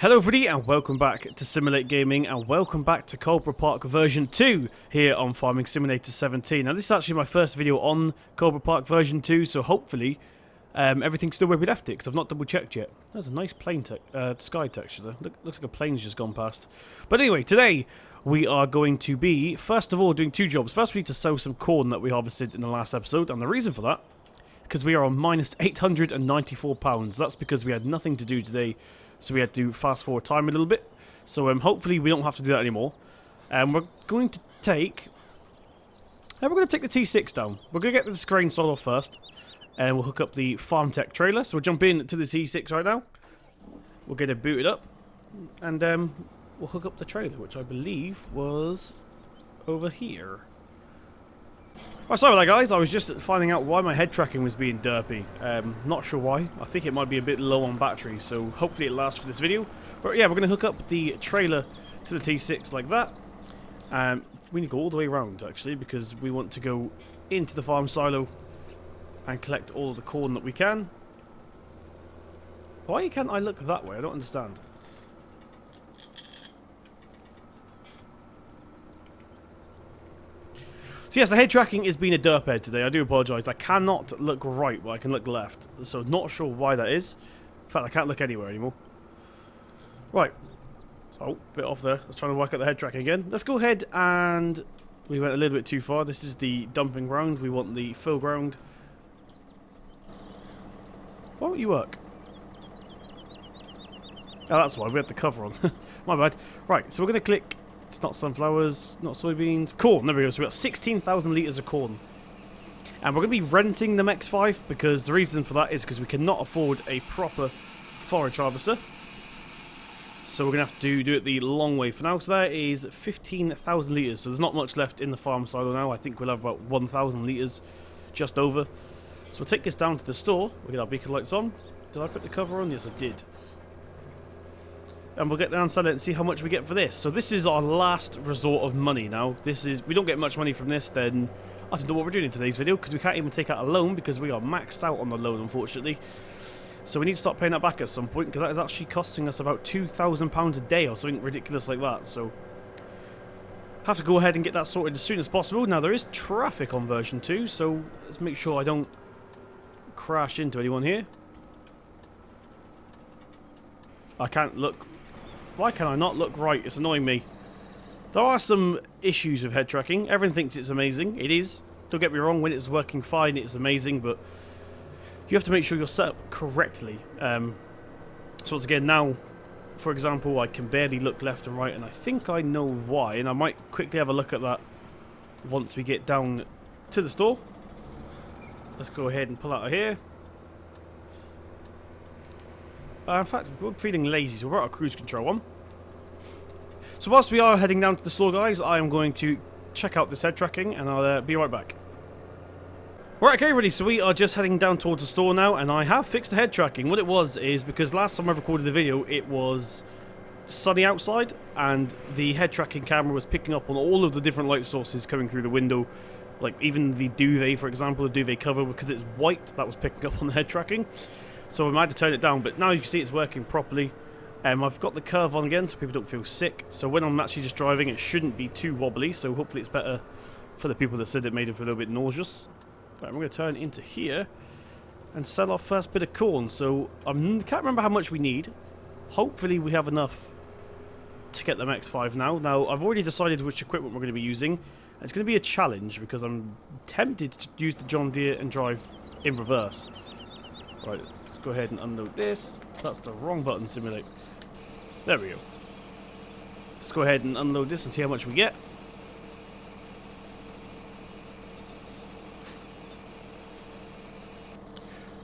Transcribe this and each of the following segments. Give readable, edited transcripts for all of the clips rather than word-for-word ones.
Hello everybody and welcome back to Simulate Gaming and welcome back to Coldborough Park version 2 here on Farming Simulator 17. Now this is actually my first video on Coldborough Park version 2, so hopefully everything's still where we left it because I've not double checked yet. There's a nice plane sky texture there. Looks like a plane's just gone past. But anyway, today we are going to be, first of all, doing two jobs. First we need to sow some corn that we harvested in the last episode, and the reason for that because we are on minus £894. That's because we had nothing to do today. So we had to fast forward time a little bit. So hopefully we don't have to do that anymore. We're going to take the T6 down. We're going to get this grain sold off first. And we'll hook up the FarmTech trailer. So we'll jump in to the T6 right now. We'll get it booted up. And we'll hook up the trailer, which I believe was over here. Oh, sorry about that, guys. I was just finding out why my head tracking was being derpy. Not sure why. I think it might be a bit low on battery, so hopefully it lasts for this video. But yeah, we're going to hook up the trailer to the T6 like that. We need to go all the way around, actually, because we want to go into the farm silo and collect all of the corn that we can. Why can't I look that way? I don't understand. So yes, the head tracking is being a derphead today. I do apologise. I cannot look right, but I can look left. So not sure why that is. In fact, I can't look anywhere anymore. Right. So, bit off there. I was trying to work out the head tracking again. Let's go ahead and... We went a little bit too far. This is the dumping ground. We want the fill ground. Why won't you work? Oh, that's why. We had the cover on. My bad. Right, so we're going to click... It's not sunflowers, not soybeans. Corn, there we go. So we've got 16,000 litres of corn. And we're going to be renting the X5 because the reason for that is because we cannot afford a proper forage harvester. So we're going to have to do it the long way for now. So that is 15,000 litres. So there's not much left in the farm silo now. I think we'll have about 1,000 litres just over. So we'll take this down to the store. We'll get our beacon lights on. Did I put the cover on? Yes, I did. And we'll get down and sell it and see how much we get for this. So this is our last resort of money now. This is, we don't get much money from this, then I don't know what we're doing in today's video because we can't even take out a loan because we are maxed out on the loan, unfortunately. So we need to start paying that back at some point because that is actually costing us about £2,000 a day or something ridiculous like that. So have to go ahead and get that sorted as soon as possible. Now there is traffic on version 2, so let's make sure I don't crash into anyone here. I can't look. Why can I not look right? It's annoying me. There are some issues with head tracking. Everyone thinks it's amazing. It is. Don't get me wrong, when it's working fine, it's amazing, but you have to make sure you're set up correctly. So once again, now, for example, I can barely look left and right, and I think I know why, and I might quickly have a look at that once we get down to the store. Let's go ahead and pull out of here. In fact, we're feeling lazy, so we're out of cruise control on. So whilst we are heading down to the store, guys, I am going to check out this head tracking, and I'll be right back. Right, okay, ready. So we are just heading down towards the store now, and I have fixed the head tracking. What it was is because last time I recorded the video, it was sunny outside, and the head tracking camera was picking up on all of the different light sources coming through the window. Like even the duvet, for example, the duvet cover, because it's white, that was picking up on the head tracking. So we might have to turn it down, but now you can see it's working properly. I've got the curve on again so people don't feel sick. So when I'm actually just driving, it shouldn't be too wobbly. So hopefully it's better for the people that said it made it feel a little bit nauseous. Right, we're going to turn into here and sell our first bit of corn. So I can't remember how much we need. Hopefully we have enough to get the X5 now. Now, I've already decided which equipment we're going to be using. It's going to be a challenge because I'm tempted to use the John Deere and drive in reverse. Right. Go ahead and unload this. That's the wrong button, simulate. There we go. Let's go ahead and unload this and see how much we get.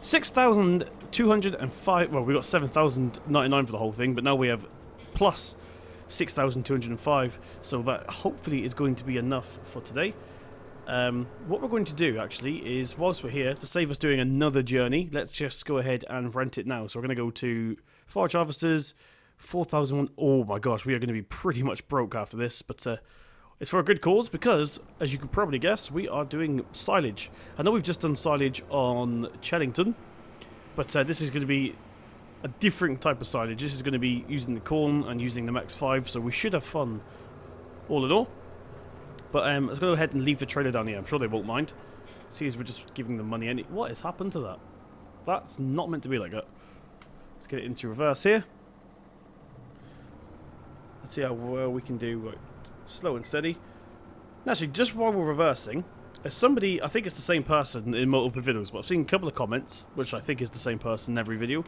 $6,205. Well, we got 7,099 for the whole thing, but now we have plus 6,205. So that hopefully is going to be enough for today. What we're going to do actually is, whilst we're here, to save us doing another journey, let's just go ahead and rent it now. So we're going to go to forage harvesters, 4,001. Oh my gosh, we are going to be pretty much broke after this, but it's for a good cause because, as you can probably guess, we are doing silage. I know we've just done silage on Chellington, but this is going to be a different type of silage. This is going to be using the corn and using the Max 5, so we should have fun all in all. But let's go ahead and leave the trailer down here. I'm sure they won't mind. See, as we're just giving them money. What has happened to that? That's not meant to be like that. Let's get it into reverse here. Let's see how well we can do. Right, slow and steady. Actually, just while we're reversing, somebody, I think it's the same person in multiple videos, but I've seen a couple of comments, which I think is the same person in every video,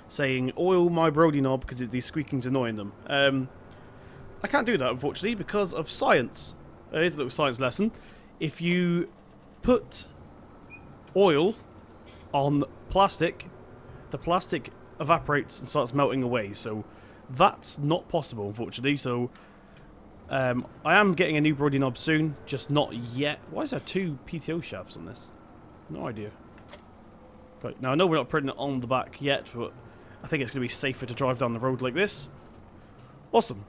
saying, oil my Brody knob because these squeaking's annoying them. I can't do that, unfortunately, because of science. Here's a little science lesson. If you put oil on plastic, the plastic evaporates and starts melting away, so that's not possible, unfortunately. So I am getting a new Brody knob soon, just not yet. Why is there 2 PTO shafts on this? No idea. Right, now I know we're not putting it on the back yet, but I think it's going to be safer to drive down the road like this. Awesome.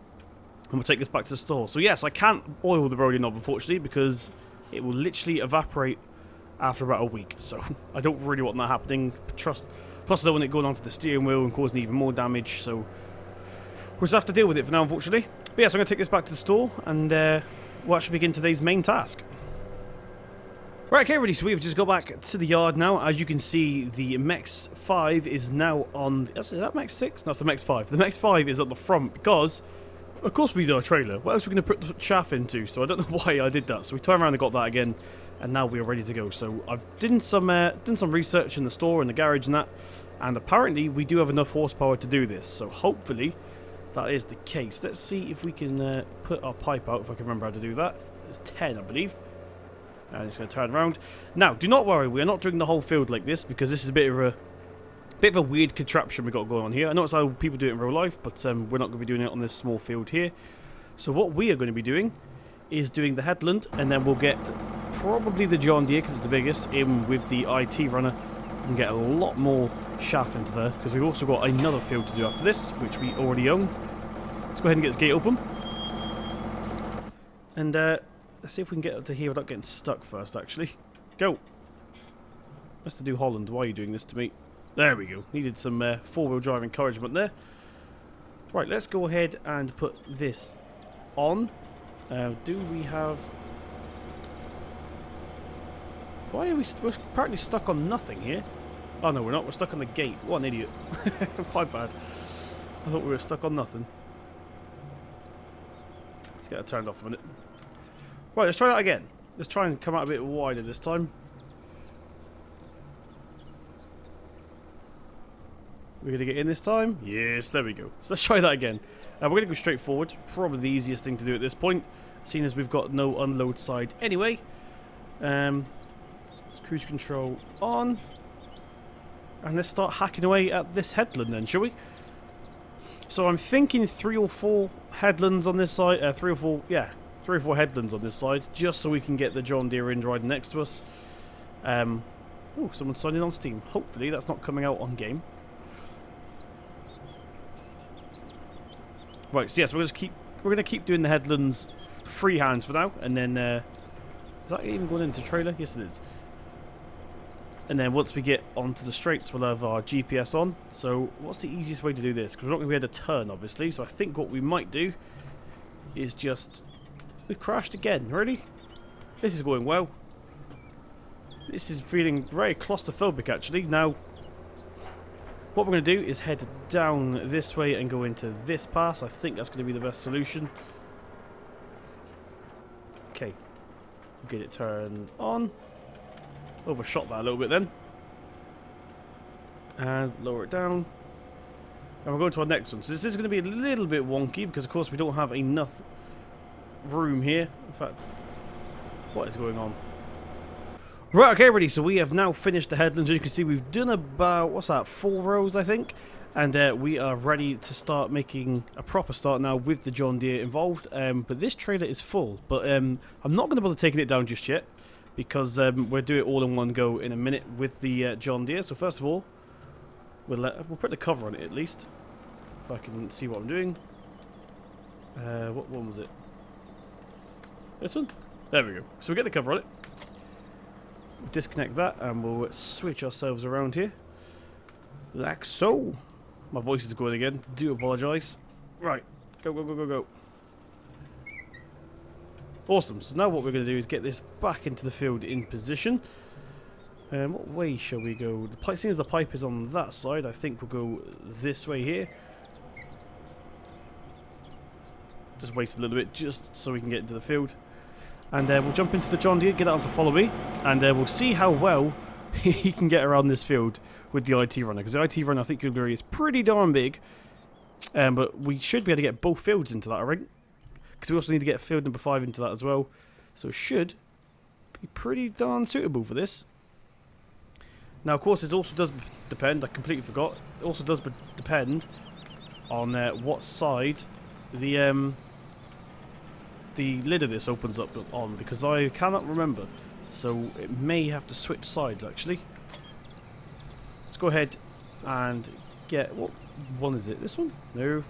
And we'll take this back to the store. So yes, I can't oil the Brody knob, unfortunately, because it will literally evaporate after about a week. So I don't really want that happening. Plus I don't want it going onto the steering wheel and causing even more damage. So we'll just have to deal with it for now, unfortunately. But yes, I'm going to take this back to the store and we'll actually begin today's main task. Right, okay, ready. So we've just got back to the yard now. As you can see, the Max 5 is now on... Is that Max 6? No, it's the Max 5. The Max 5 is at the front because... Of course we need our trailer. What else are we going to put the chaff into? So I don't know why I did that. So we turned around and got that again, and now we are ready to go. So I've done some research in the store, in the garage and that, and apparently we do have enough horsepower to do this. So hopefully that is the case. Let's see if we can put our pipe out, if I can remember how to do that. It's 10, I believe. And it's going to turn around. Now, do not worry. We are not doing the whole field like this, because this is a bit of a weird contraption we've got going on here. I know it's how people do it in real life, but we're not going to be doing it on this small field here. So what we are going to be doing is doing the headland, and then we'll get probably the John Deere, because it's the biggest, in with the IT runner. We can get a lot more chaff into there, because we've also got another field to do after this, which we already own. Let's go ahead and get this gate open. And let's see if we can get up to here without getting stuck first, actually. Go! Mr. New Holland, why are you doing this to me? There we go. Needed some four-wheel drive encouragement there. Right, let's go ahead and put this on. Do we have... Why are we... We're apparently stuck on nothing here. Oh, no, we're not. We're stuck on the gate. What an idiot. My bad. I thought we were stuck on nothing. Let's get it turned off a minute. Right, let's try that again. Let's try and come out a bit wider this time. We're going to get in this time? Yes, there we go. So let's try that again. We're going to go straight forward. Probably the easiest thing to do at this point, seeing as we've got no unload side anyway. Let's cruise control on. And let's start hacking away at this headland then, shall we? So I'm thinking 3 or 4 headlands on this side. 3 or 4 headlands on this side, just so we can get the John Deere in riding next to us. Oh, someone's signed in on Steam. Hopefully that's not coming out on game. Right, so yes, we're gonna keep doing the headlands freehand for now, and then is that even going into trailer? Yes, it is. And then once we get onto the straights, we'll have our GPS on. So what's the easiest way to do this? Because we're not going to be able to turn, obviously. So I think what we might do is just... We've crashed again. Really? This is going well. This is feeling very claustrophobic, actually. Now, what we're going to do is head down this way and go into this pass. I think that's going to be the best solution. Okay. Get it turned on. Overshot that a little bit then. And lower it down. And we're going to our next one. So this is going to be a little bit wonky because, of course, we don't have enough room here. In fact, what is going on? Right, okay, ready. So we have now finished the headlands. As you can see, we've done about, what's that, 4 rows, I think. And we are ready to start making a proper start now with the John Deere involved. But this trailer is full. But I'm not going to bother taking it down just yet, because we'll do it all in one go in a minute with the John Deere. So first of all, we'll put the cover on it at least, if I can see what I'm doing. What one was it? This one? There we go. So we get the cover on it. We'll disconnect that and we'll switch ourselves around here. Like so. My voice is going again. Do apologise. Right. Go, go, go, go, go. Awesome. So now what we're going to do is get this back into the field in position. What way shall we go? The pipe, seeing as the pipe is on that side, I think we'll go this way here. Just wait a little bit, just so we can get into the field. And we'll jump into the John Deere, get it on to follow me, and we'll see how well he can get around this field with the IT runner. Because the IT runner, I think, is pretty darn big. But we should be able to get both fields into that, I think. Because we also need to get field number 5 into that as well. So it should be pretty darn suitable for this. Now, of course, this also does depend, I completely forgot, it also does depend on what side the lid of this opens up on, because I cannot remember. So it may have to switch sides, actually. Let's go ahead and get... What one is it? This one? No.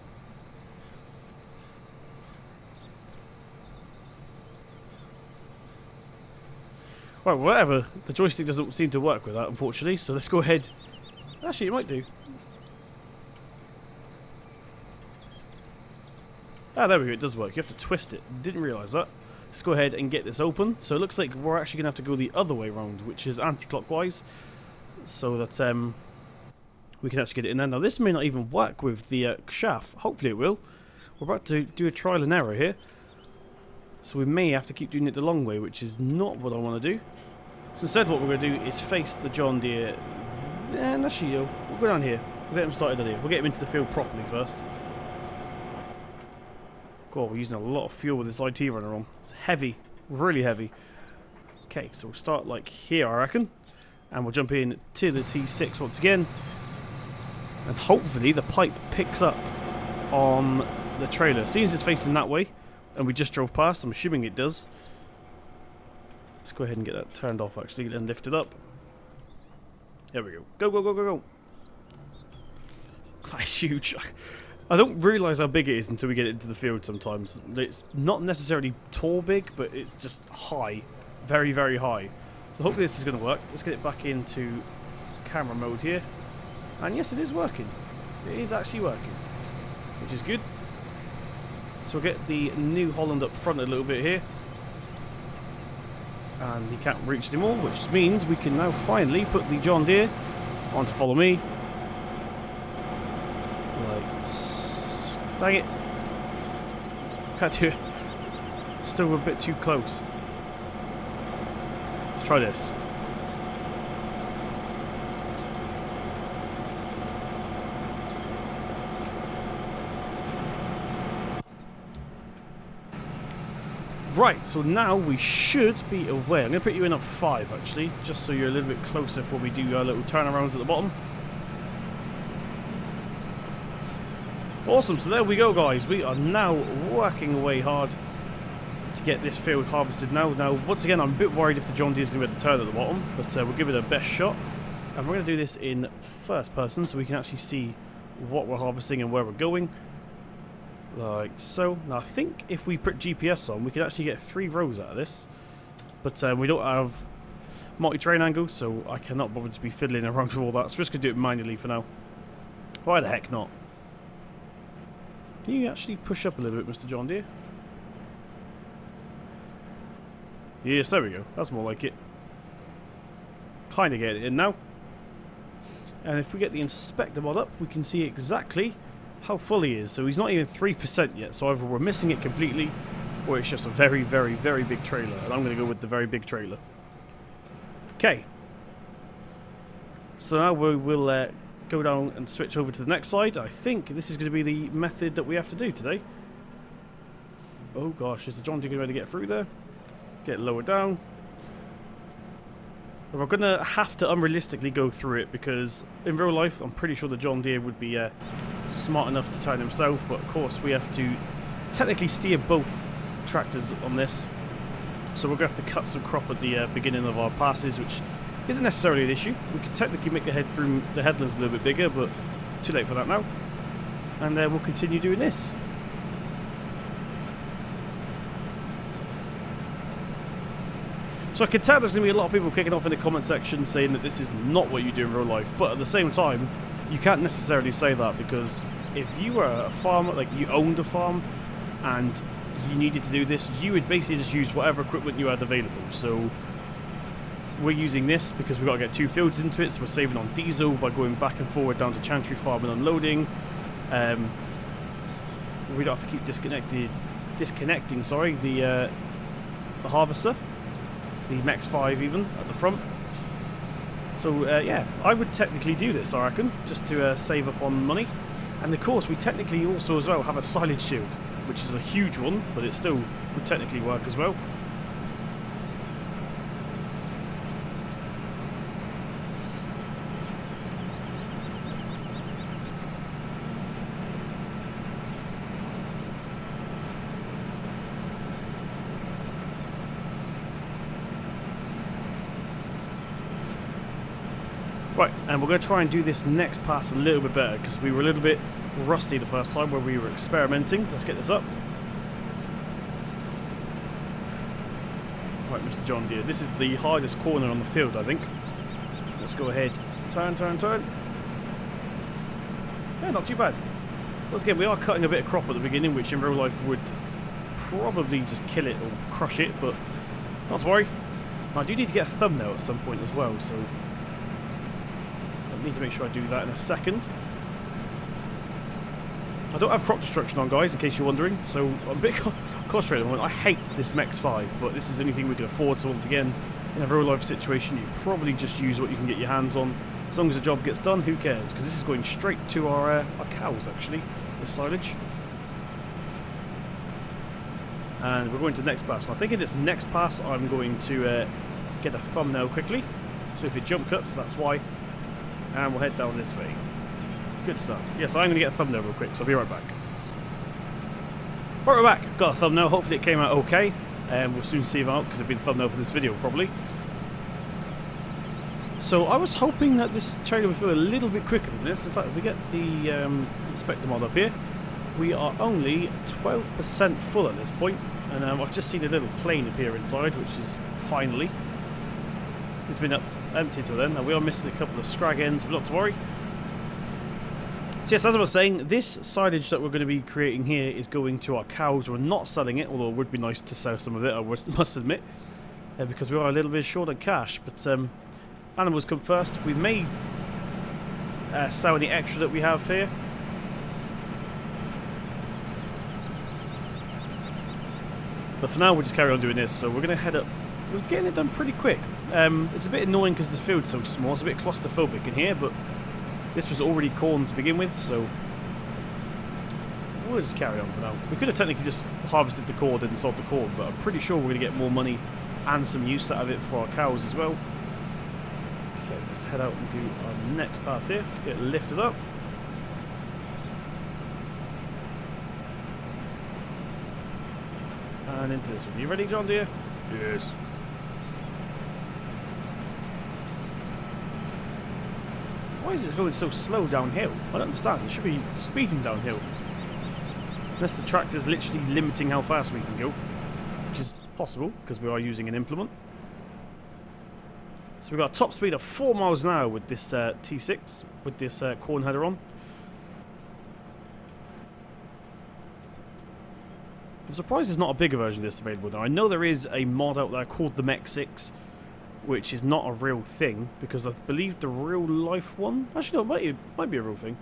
Right, whatever. The joystick doesn't seem to work with that, unfortunately, so let's go ahead. Actually, it might do. Ah, there we go, it does work. You have to twist it. Didn't realise that. Let's go ahead and get this open. So it looks like we're actually going to have to go the other way around, which is anti-clockwise, so that we can actually get it in there. Now, this may not even work with the shaft. Hopefully it will. We're about to do a trial and error here. So we may have to keep doing it the long way, which is not what I want to do. So instead what we're going to do is face the John Deere. Then actually, we'll go down here. We'll get him started on here. We'll get him into the field properly first. God, we're using a lot of fuel with this IT runner on. It's heavy. Really heavy. Okay, so we'll start like here, I reckon. And we'll jump in to the T6 once again. And hopefully the pipe picks up on the trailer. Seeing as it's facing that way, and we just drove past, I'm assuming it does. Let's go ahead and get that turned off, actually, and lift it up. There we go. Go, go, go, go, go. That's huge. I don't realise how big it is until we get it into the field sometimes. It's not necessarily tall big, but it's just high. Very, very high. So hopefully this is going to work. Let's get it back into camera mode here. And yes, it is working. It is actually working, which is good. So we'll get the New Holland up front a little bit here. And he can't reach anymore, which means we can now finally put the John Deere on to follow me. Dang it. Can't do it. Still a bit too close. Let's try this. Right, so now we should be away. I'm going to put you in at 5, actually, just so you're a little bit closer for when we do our little turnarounds at the bottom. Awesome, so there we go, guys. We are now working away hard to get this field harvested now. Now, once again, I'm a bit worried if the John Deere is going to be able to turn at the bottom, but we'll give it a best shot. And we're going to do this in first person so we can actually see what we're harvesting and where we're going. Like so. Now, I think if we put GPS on, we could actually get 3 rows out of this. But we don't have multi-train angle, so I cannot bother to be fiddling around with all that. So we're just going to do it manually for now. Why the heck not? Can you actually push up a little bit, Mr. John Deere? Yes, there we go. That's more like it. Kind of get it in now. And if we get the inspector mod up, we can see exactly how full he is. So he's not even 3% yet. So either we're missing it completely, or it's just a very, very, very big trailer. And I'm going to go with the very big trailer. Okay. So now we will go down and switch over to the next side. I think this is going to be the method that we have to do today. Oh gosh, is the John Deere going to get through there? Get lower down. We're going to have to unrealistically go through it, because in real life I'm pretty sure the John Deere would be smart enough to turn himself, but of course we have to technically steer both tractors on this. So we're going to have to cut some crop at the beginning of our passes, which isn't necessarily an issue. We could technically make the headlands a little bit bigger, but it's too late for that now. And we'll continue doing this. So I can tell there's going to be a lot of people kicking off in the comment section saying that this is not what you do in real life, but at the same time, you can't necessarily say that, because if you were a farmer, like you owned a farm and you needed to do this, you would basically just use whatever equipment you had available. So we're using this because we've got to get 2 fields into it, so we're saving on diesel by going back and forward down to Chantry Farm and unloading. We don't have to keep disconnecting the harvester, the Max 5 even at the front. So yeah, I would technically do this, I reckon, just to save up on money. And of course we technically also as well have a silage shield, which is a huge one, but it still would technically work as well. Right, and we're going to try and do this next pass a little bit better, because we were a little bit rusty the first time where we were experimenting. Let's get this up. Right, Mr. John Deere, this is the hardest corner on the field, I think. Let's go ahead. Turn, turn, turn. Yeah, not too bad. Once again, we are cutting a bit of crop at the beginning, which in real life would probably just kill it or crush it, but not to worry. I do need to get a thumbnail at some point as well, so need to make sure I do that in a second. I don't have crop destruction on, guys, in case you're wondering, so I'm a bit concentrated on it. I hate this Max 5, but this is the only thing we can afford, so once again, in a real life situation, you probably just use what you can get your hands on. As long as the job gets done, who cares? Because this is going straight to our cows, actually, the silage. And we're going to the next pass. I think in this next pass, I'm going to get a thumbnail quickly. So if it jump cuts, that's why. And we'll head down this way. Good stuff. Yes, I'm going to get a thumbnail real quick, so I'll be right back. Right, we're back. Got a thumbnail. Hopefully it came out okay. We'll soon see it out, because it'll be the thumbnail for this video, probably. So I was hoping that this trailer would feel a little bit quicker than this. In fact, if we get the inspector mod up here, we are only 12% full at this point. And I've just seen a little plane appear inside, which is finally... It's been empty till then. Now we are missing a couple of scrag ends, but not to worry. So yes, as I was saying, this silage that we're going to be creating here is going to our cows. We're not selling it, although it would be nice to sell some of it, I must admit, because we are a little bit short on cash. But animals come first. We may sell any extra that we have here. But for now, we'll just carry on doing this. So we're going to head up. We're getting it done pretty quick. It's a bit annoying because the field's so small. It's a bit claustrophobic in here, but this was already corn to begin with, so we'll just carry on for now. We could have technically just harvested the corn and sold the corn, but I'm pretty sure we're going to get more money and some use out of it for our cows as well. Okay, let's head out and do our next pass here. Get lifted up. And into this one. You ready, John Deere? Yes. Why is it going so slow downhill? I don't understand. It should be speeding downhill. Unless the tractor's literally limiting how fast we can go, which is possible because we are using an implement. So we've got a top speed of 4 miles an hour with this T6, with this corn header on. I'm surprised there's not a bigger version of this available now. I know there is a mod out there called the Mech 6, which is not a real thing, because I believe the real life one... Actually, no, it might be a real thing.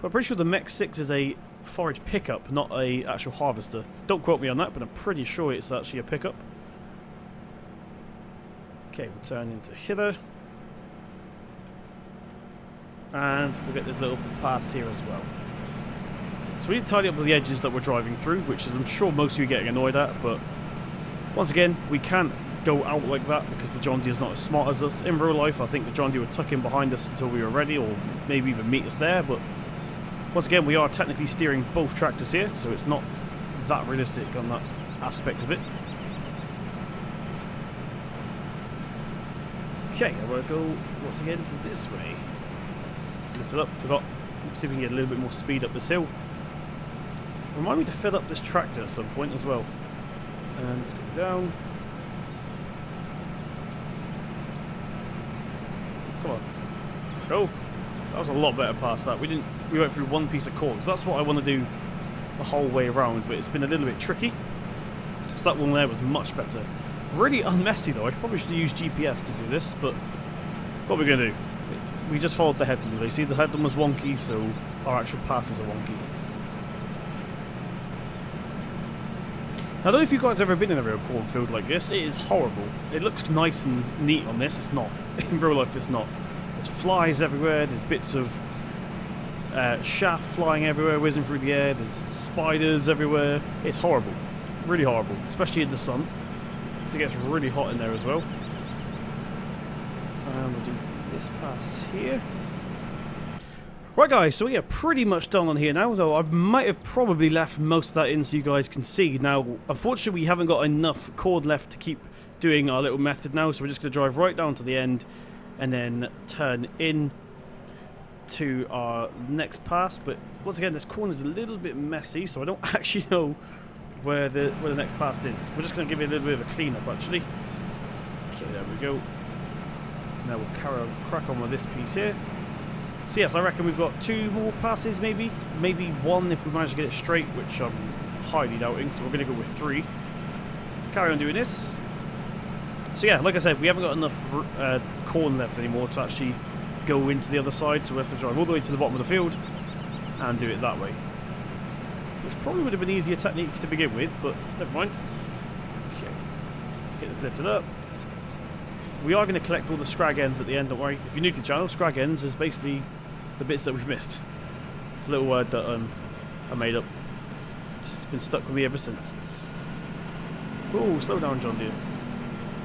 But I'm pretty sure the Mech 6 is a forage pickup, not a actual harvester. Don't quote me on that, but I'm pretty sure it's actually a pickup. Okay, we'll turn into hither. And we'll get this little pass here as well. So we need to tidy up the edges that we're driving through, which is I'm sure most of you are getting annoyed at, but once again, we can't go out like that because the John Deere is not as smart as us. In real life, I think the John Deere would tuck in behind us until we were ready, or maybe even meet us there, but once again, we are technically steering both tractors here, so it's not that realistic on that aspect of it. Okay, I will go once again to this way. Lift it up, forgot. See if we can get a little bit more speed up this hill. Remind me to fill up this tractor at some point as well. And let's go down. Come on. go. That was a lot better past that. We went through one piece of corn, because that's what I want to do the whole way around, but it's been a little bit tricky. So that one there was much better. Really unmessy though. I probably should have used GPS to do this, but what we're going to do? We just followed the headland. You see, the headland was wonky, so our actual passes are wonky. I don't know if you guys have ever been in a real cornfield like this. It is horrible. It looks nice and neat on this. It's not. In real life, it's not. There's flies everywhere. There's bits of chaff flying everywhere, whizzing through the air. There's spiders everywhere. It's horrible. Really horrible. Especially in the sun. Because it gets really hot in there as well. And we'll do this pass here. Right guys, so we are pretty much done on here now, though I might have probably left most of that in so you guys can see. Now, unfortunately we haven't got enough cord left to keep doing our little method now, so we're just going to drive right down to the end and then turn in to our next pass. But once again, this corner is a little bit messy, so I don't actually know where the next pass is. We're just going to give it a little bit of a clean up actually. Okay, there we go. Now we'll crack on with this piece here. So yes, I reckon we've got 2 more passes maybe. Maybe 1 if we manage to get it straight, which I'm highly doubting, so we're going to go with 3. Let's carry on doing this. So yeah, like I said, we haven't got enough corn left anymore to actually go into the other side, so we have to drive all the way to the bottom of the field and do it that way. Which probably would have been an easier technique to begin with, but never mind. Okay, let's get this lifted up. We are going to collect all the scrag ends at the end, don't worry. If you're new to the channel, scrag ends is basically the bits that we've missed. It's a little word that I made up. It's been stuck with me ever since. Oh, slow down, John Deere.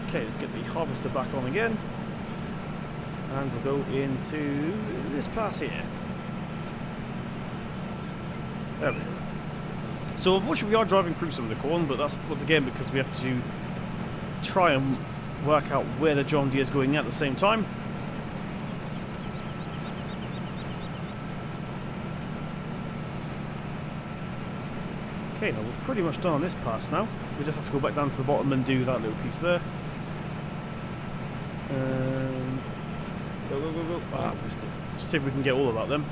Okay, let's get the harvester back on again. And we'll go into this pass here. There we go. So unfortunately we are driving through some of the corn, but that's once again because we have to try and work out where the John Deere is going at the same time. Okay, now we're pretty much done on this pass now. We just have to go back down to the bottom and do that little piece there. Go, go, go, go. Ah, missed it. Let's see if we can get all of that then.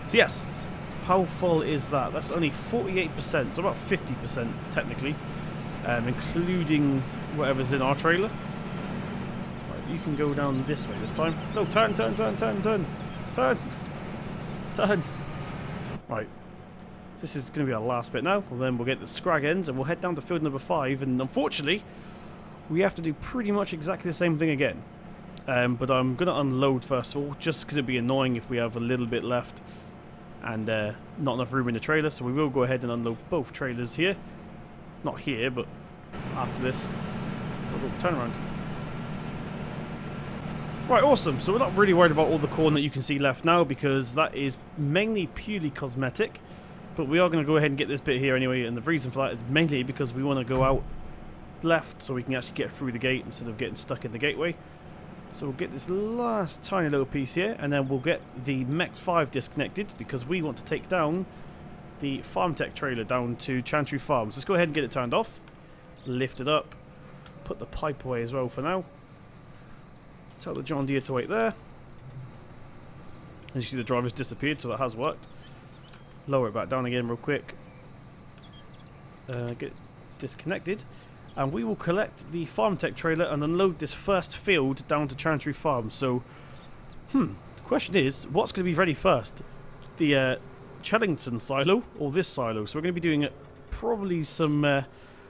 So yes, how full is that? That's only 48%, so about 50% technically, including whatever's in our trailer. Right, you can go down this way this time. No, turn, turn, turn, turn, turn, turn, turn. Right. This is going to be our last bit now. Well, then we'll get the scrag ends and we'll head down to field number 5. And unfortunately, we have to do pretty much exactly the same thing again. But I'm going to unload first of all, just because it'd be annoying if we have a little bit left and not enough room in the trailer. So we will go ahead and unload both trailers here. Not here, but after this. Turn around. Right, awesome. So we're not really worried about all the corn that you can see left now, because that is mainly purely cosmetic. But we are going to go ahead and get this bit here anyway, and the reason for that is mainly because we want to go out left so we can actually get through the gate instead of getting stuck in the gateway. So we'll get this last tiny little piece here, and then we'll get the MEX 5 disconnected because we want to take down the FarmTech trailer down to Chantry Farms. Let's go ahead and get it turned off, lift it up, put the pipe away as well for now. Let's tell the John Deere to wait there. As you see, the driver's disappeared, so it has worked. Lower it back down again real quick. Get disconnected. And we will collect the FarmTech trailer and unload this first field down to Chantry Farm. So, the question is, what's going to be ready first? The Chellington silo or this silo? So we're going to be doing probably some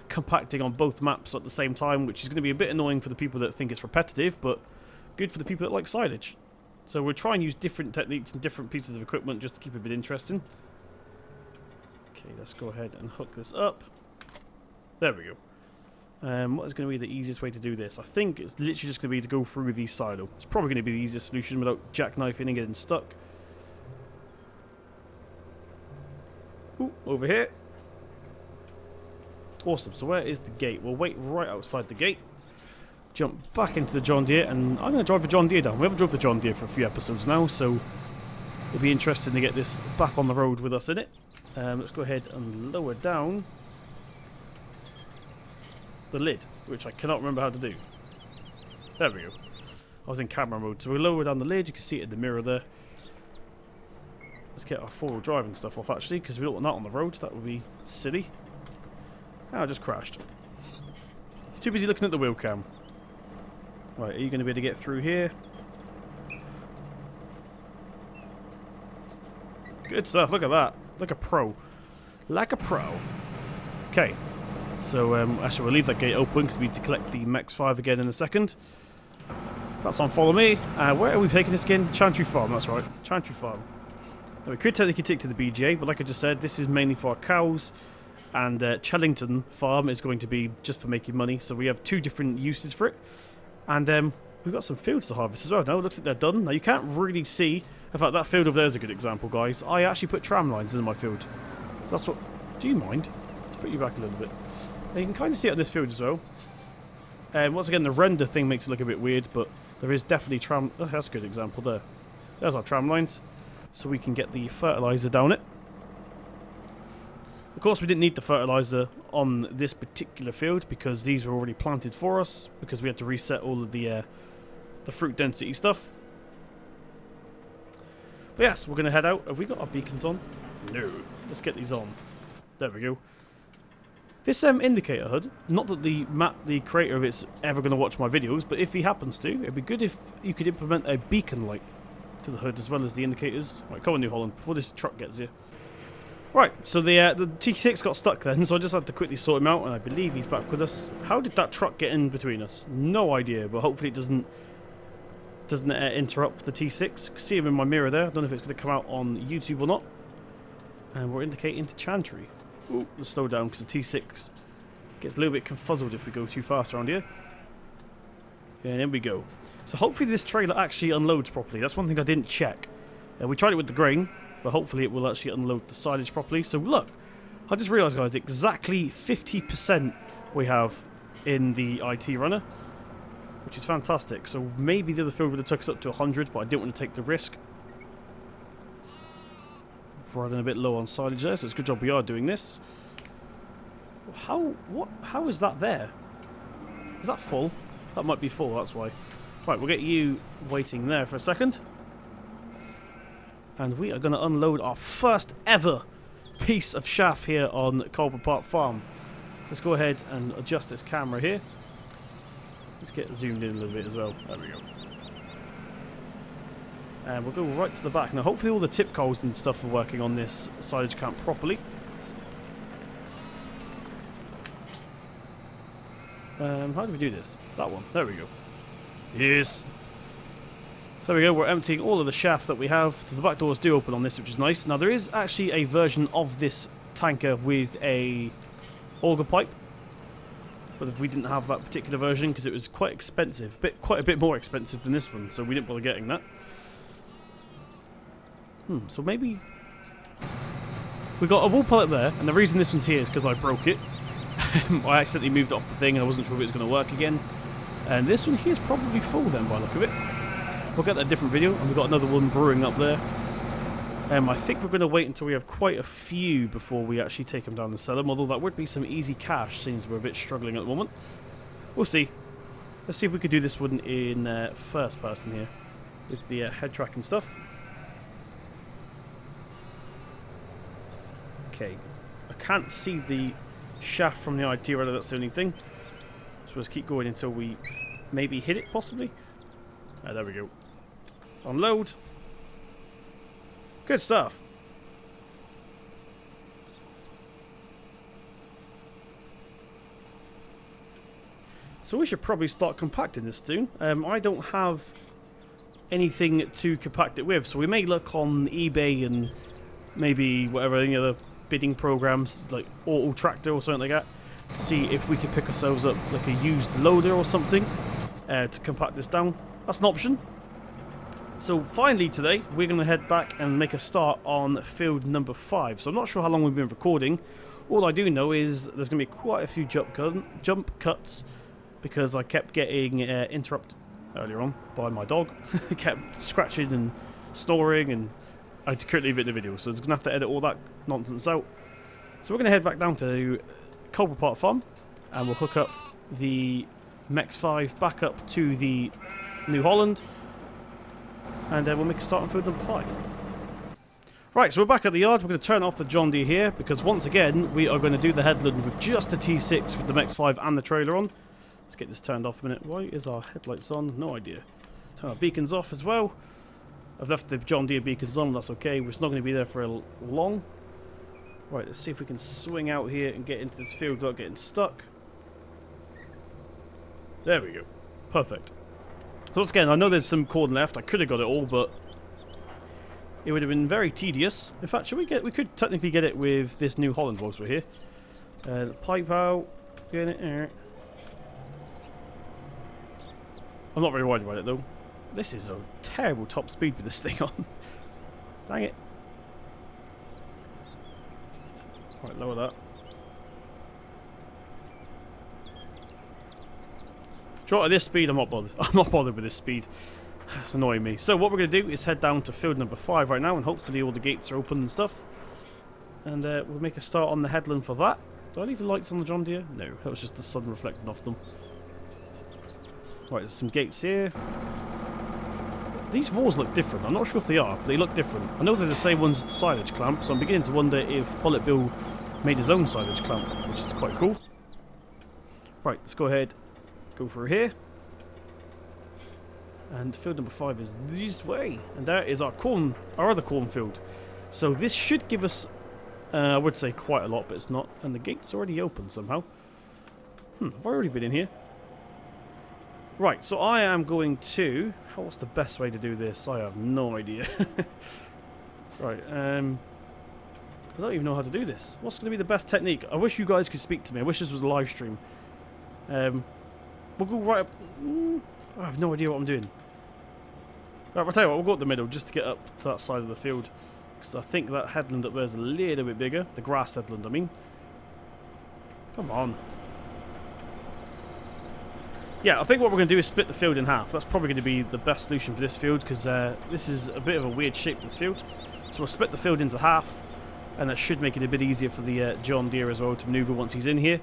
compacting on both maps at the same time, which is going to be a bit annoying for the people that think it's repetitive, but good for the people that like silage. So we'll try and use different techniques and different pieces of equipment just to keep it a bit interesting. Okay, let's go ahead and hook this up. There we go. What is going to be the easiest way to do this? I think it's literally just going to be to go through the silo. It's probably going to be the easiest solution without jackknifing and getting stuck. Ooh, over here. Awesome. So where is the gate? We'll wait right outside the gate. Jump back into the John Deere, and I'm going to drive the John Deere down. We haven't drove the John Deere for a few episodes now, so it'll be interesting to get this back on the road with us in it. Let's go ahead and lower down the lid, which I cannot remember how to do. There we go. I was in camera mode. So we lower down the lid. You can see it in the mirror there. Let's get our four-wheel drive and stuff off, actually, because we don't want that on the road. That would be silly. Oh, I just crashed. Too busy looking at the wheel cam. Right, are you going to be able to get through here? Good stuff. Look at that. Like a pro. Like a pro. Okay. So, actually, we'll leave that gate open because we need to collect the Max 5 again in a second. That's on Follow Me. Where are we taking this again? Chantry Farm. That's right. Chantry Farm. Now, we could technically take to the BGA, but like I just said, this is mainly for our cows. And Chellington Farm is going to be just for making money. So we have two different uses for it. And we've got some fields to harvest as well. Now it looks like they're done. Now you can't really see. In fact, that field over there is a good example, guys. I actually put tram lines in my field. So that's what... Do you mind? Let's put you back a little bit. Now you can kind of see it on this field as well. Once again, the render thing makes it look a bit weird, but there is definitely tram... Oh, that's a good example there. There's our tram lines. So we can get the fertilizer down it. Of course, we didn't need the fertilizer on this particular field because these were already planted for us because we had to reset all of the fruit density stuff. But yes, we're going to head out. Have we got our beacons on? No. Let's get these on. There we go. This indicator HUD, not that the creator of it's ever going to watch my videos, but if he happens to, it'd be good if you could implement a beacon light to the HUD as well as the indicators. Right, come on, New Holland, before this truck gets here. Right, so the T6 got stuck then, so I just had to quickly sort him out, and I believe he's back with us. How did that truck get in between us? No idea, but hopefully it doesn't interrupt the T6. See him in my mirror there. I don't know if it's going to come out on YouTube or not. And we're indicating to Chantry. Ooh, let's slow down because the T6 gets a little bit confuzzled if we go too fast around here. And in we go. So hopefully this trailer actually unloads properly. That's one thing I didn't check. We tried it with the grain, but hopefully it will actually unload the silage properly. So look, I just realised, guys, exactly 50% we have in the IT runner, which is fantastic. So maybe the other field would have took us up to 100, but I didn't want to take the risk. Running a bit low on silage there, so it's a good job we are doing this. How is that there? Is that full? That might be full, that's why. Right, we'll get you waiting there for a second. And we are going to unload our first ever piece of chaff here on Coldborough Park Farm. Let's go ahead and adjust this camera here. Let's get zoomed in a little bit as well. There we go. And we'll go right to the back. Now hopefully all the tip coals and stuff are working on this silage camp properly. How do we do this? That one. There we go. Yes. So there we go, we're emptying all of the chaff that we have. So the back doors do open on this, which is nice. Now there is actually a version of this tanker with a auger pipe. But if we didn't have that particular version because it was quite expensive. Quite a bit more expensive than this one, so we didn't bother getting that. So maybe... we got a wall pallet there, and the reason this one's here is because I broke it. I accidentally moved it off the thing and I wasn't sure if it was going to work again. And this one here is probably full then by the look of it. We'll get that a different video, and we've got another one brewing up there. I think we're going to wait until we have quite a few before we actually take them down and sell them, although that would be some easy cash since we're a bit struggling at the moment. We'll see. Let's see if we could do this one in first person here with the head track and stuff. Okay, I can't see the shaft from the IT runner, that's the only thing. So let's keep going until we maybe hit it, possibly. There we go. Unload. Good stuff. So we should probably start compacting this soon. I don't have anything to compact it with, so we may look on eBay and maybe whatever, any other bidding programs like Auto Tractor or something like that, to see if we could pick ourselves up like a used loader or something to compact this down. That's an option. So finally today we're going to head back and make a start on field number 5. So I'm not sure how long we've been recording. All I do know is there's going to be quite a few jump cuts because I kept getting interrupted earlier on by my dog. Kept scratching and snoring, and I couldn't leave it in the video, so I was going to have to edit all that nonsense out. So we're going to head back down to Coldborough Park Farm, and we'll hook up the Mex 5 back up to the New Holland. And we'll make a start on field number 5. Right, so we're back at the yard. We're going to turn off the John Deere here because once again we are going to do the headland with just the T6 with the MX-5 and the trailer on. Let's get this turned off a minute. Why is our headlights on? No idea. Turn our beacons off as well. I've left the John Deere beacons on, that's okay. We're not going to be there for long. Right, let's see if we can swing out here and get into this field without getting stuck. There we go. Perfect. So once again, I know there's some corn left. I could have got it all, but it would have been very tedious. In fact, we could technically get it with this New Holland whilst we're here. Pipe out. Get it. I'm not very worried about it though. This is a terrible top speed with this thing on. Dang it. Right, lower that. Sure, at this speed, I'm not bothered. I'm not bothered with this speed. It's annoying me. So what we're going to do is head down to field number 5 right now, and hopefully all the gates are open and stuff. And we'll make a start on the headland for that. Do I leave the lights on the John Deere? No, that was just the sun reflecting off them. Right, there's some gates here. These walls look different. I'm not sure if they are, but they look different. I know they're the same ones as the silage clamp, so I'm beginning to wonder if BulletBill made his own silage clamp, which is quite cool. Right, let's go ahead, go through here. And field number 5 is this way. And there is our corn, our other cornfield. So this should give us, I would say quite a lot, but it's not. And the gate's already open somehow. I've already been in here. Right, so I am going to... What's the best way to do this? I have no idea. Right, I don't even know how to do this. What's going to be the best technique? I wish you guys could speak to me. I wish this was a live stream. We'll go right up... I have no idea what I'm doing. Right, I'll tell you what, we'll go up the middle just to get up to that side of the field. Because I think that headland up there is a little bit bigger. The grass headland, I mean. Come on. Yeah, I think what we're going to do is split the field in half. That's probably going to be the best solution for this field because this is a bit of a weird shape, this field. So we'll split the field into half, and that should make it a bit easier for the John Deere as well to maneuver once he's in here.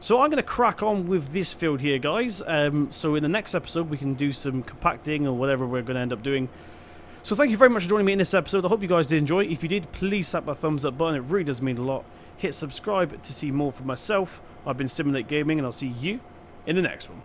So I'm going to crack on with this field here, guys. So in the next episode, we can do some compacting or whatever we're going to end up doing. So thank you very much for joining me in this episode. I hope you guys did enjoy. If you did, please slap that thumbs up button. It really does mean a lot. Hit subscribe to see more from myself. I've been Simulate Gaming, and I'll see you in the next one.